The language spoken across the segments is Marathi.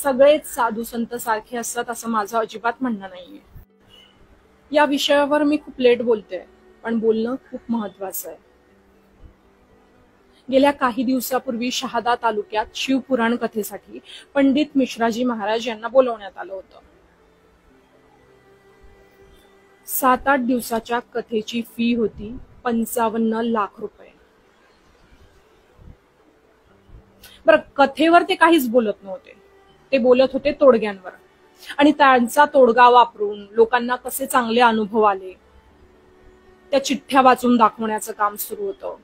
सगळेच साधू संत सारखे असतात असं माझं अजिबात म्हणणं नाहीये. या विषयावर मी खूप लेट बोलते, पण बोलणं खूप महत्वाचं आहे. गेल्या काही दिवसापूर्वी शहादा तालुक्यात शिवपुराण कथेसाठी पंडित मिश्राजी महाराज यांना बोलवण्यात आलं होतं. 7-8 दिवसाच्या कथेची फी होती 55 लाख रुपये. बरं, कथेवर ते काहीच बोलत नव्हते, ते बोलत होते तोडग्यांवर, आणि त्यांचा तोडगा वापरून लोकांना कसे चांगले अनुभव आले त्या चिठ्ठ्या वाचून दाखवण्याचं काम सुरू होतं.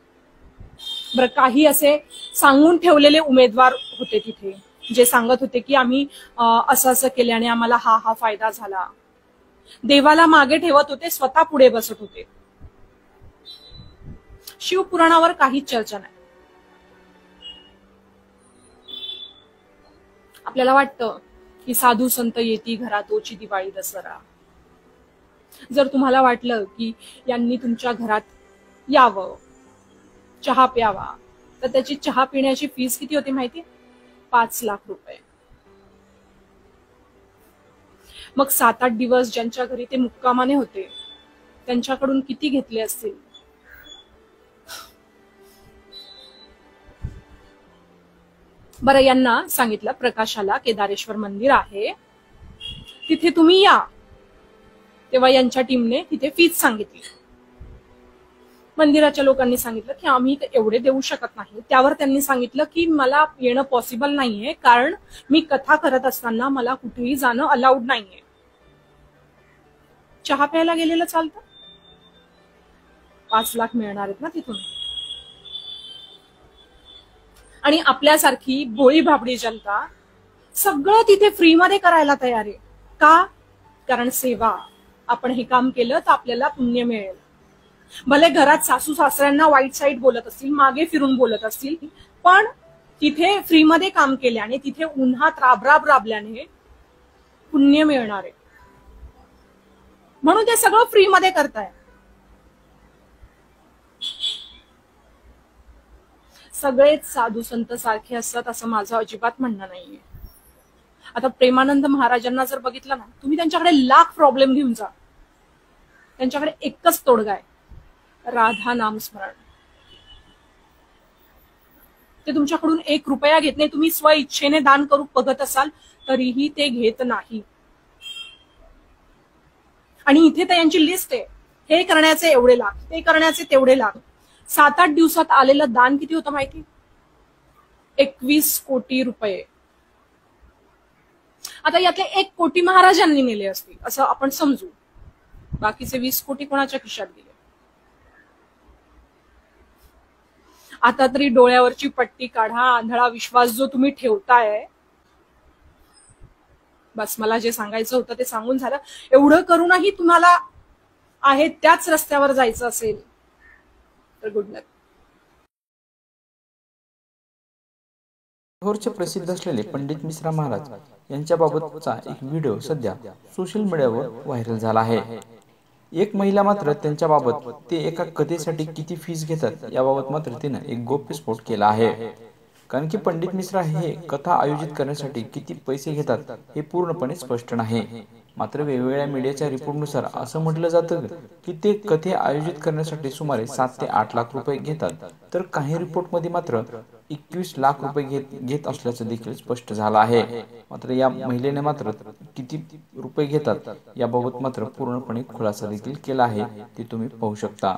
बरं, काही असे सांगून ठेवलेले उमेदवार होते तिथे, जे सांगत होते की आम्ही असं असं केल्याने आम्हाला हा फायदा झाला. देवाला मागे ठेवत होते, स्वतः पुढे बसत होते. शिवपुराणावर काहीच चर्चा नाही. आपल्याला वाटतं की साधू संत येती घरात ओची दिवाळी दसरा. जर तुम्हाला वाटलं की यांनी तुमच्या घरात यावं, चहा प्यावा, तर त्याची चहा पिण्याची फीस किती होती माहिती? 5 लाख रुपये. मग 7-8 दिवस ज्यांच्या घरी ते मुक्कामाने होते त्यांच्याकडून किती घेतले असतील? बरं, यांना सांगितलं प्रकाशाला केदारेश्वर मंदिर आहे, तिथे तुम्ही या. तेव्हा यांच्या टीमने तिथे फीस सांगितली. मंदिराच्या लोकांनी सांगितलं की आम्ही एवढे देऊ शकत नाही. त्यावर त्यांनी सांगितलं की मला येणं पॉसिबल नाहीये, कारण मी कथा करत असताना मला कुठेही जाणं अलाउड नाहीये. चहा प्यायला गेलेलं चालतं? 5 लाख मिळणार आहेत ना तिथून. आणि आपल्यासारखी भोळी भाबडी जनता सगळं तिथे फ्री मध्ये करायला तयार आहे. का? कारण सेवा. आपण हे काम केलं तर आपल्याला पुण्य मिळेल. भले घरात सासू सासऱ्यांना वाईट साईड बोलत असतील, मागे फिरून बोलत असतील, पण तिथे फ्री मध्ये काम केल्याने, तिथे उन्हात राबल्याने पुण्य मिळणार आहे. म्हणून ते सगळं फ्री मध्ये करताय. सगळेच साधू संत सारखे असतात असं माझं अजिबात म्हणणं नाहीये. आता प्रेमानंद महाराजांना जर बघितलं ना, तुम्ही त्यांच्याकडे लाख प्रॉब्लेम घेऊन जा, त्यांच्याकडे एकच तोडगा आहे, राधा नामस्मरण. ते तुमच्याकडून 1 रुपया घेत नाही. तुम्ही स्व इच्छेने दान करू बघत असाल तरीही ते घेत नाही. आणि इथे तर यांची लिस्ट आहे, हे करण्याचे एवढे लाख, ते करण्याचे तेवढे लाख. 7-8 दिवसात आलेलं दान किती होतं माहिती? 21 कोटी रुपये. आता यातले 1 कोटी महाराजांनी नेले असतील असं आपण समजू, बाकीचे 20 कोटी कोणाच्या खिशात गेले? आता तरी डोळ्यावरची पट्टी काढा. आंधळा विश्वास जो तुम्ही ठेवताय, बस मला जे सांगायचं होतं ते सांगून झालं. एवढं करूनही तुम्हाला आहे त्याच रस्त्यावर जायचं असेल तर गुड लक. लाहोरचे प्रसिद्ध असलेले पंडित मिश्रा महाराज यांच्याबाबतचा एक व्हिडिओ सध्या सोशल मीडियावर व्हायरल झाला आहे. एक महिला मात्र त्यांच्याबाबत ते एका कथेसाठी किती फीस घेतात याबाबत मात्र तिनं एक गौप्यस्फोट केला आहे. कारण की पंडित मिश्रा हे कथा आयोजित करण्यासाठी किती पैसे घेतात हे पूर्णपणे स्पष्ट नाही. मात्र वेगवेगळ्या मीडियाच्या रिपोर्टनुसार असं म्हटलं जातं की ते कथे आयोजित करण्यासाठी सुमारे 7 ते 8 लाख रुपये घेतात, तर काही रिपोर्टमध्ये मात्र 21 लाख रुपये घेत असल्याचं देखील स्पष्ट झालं आहे. मात्र या महिलेने मात्र किती रुपये घेतात याबाबत मात्र पूर्णपणे खुलासा देखील केला आहे, ते तुम्ही पाहू शकता.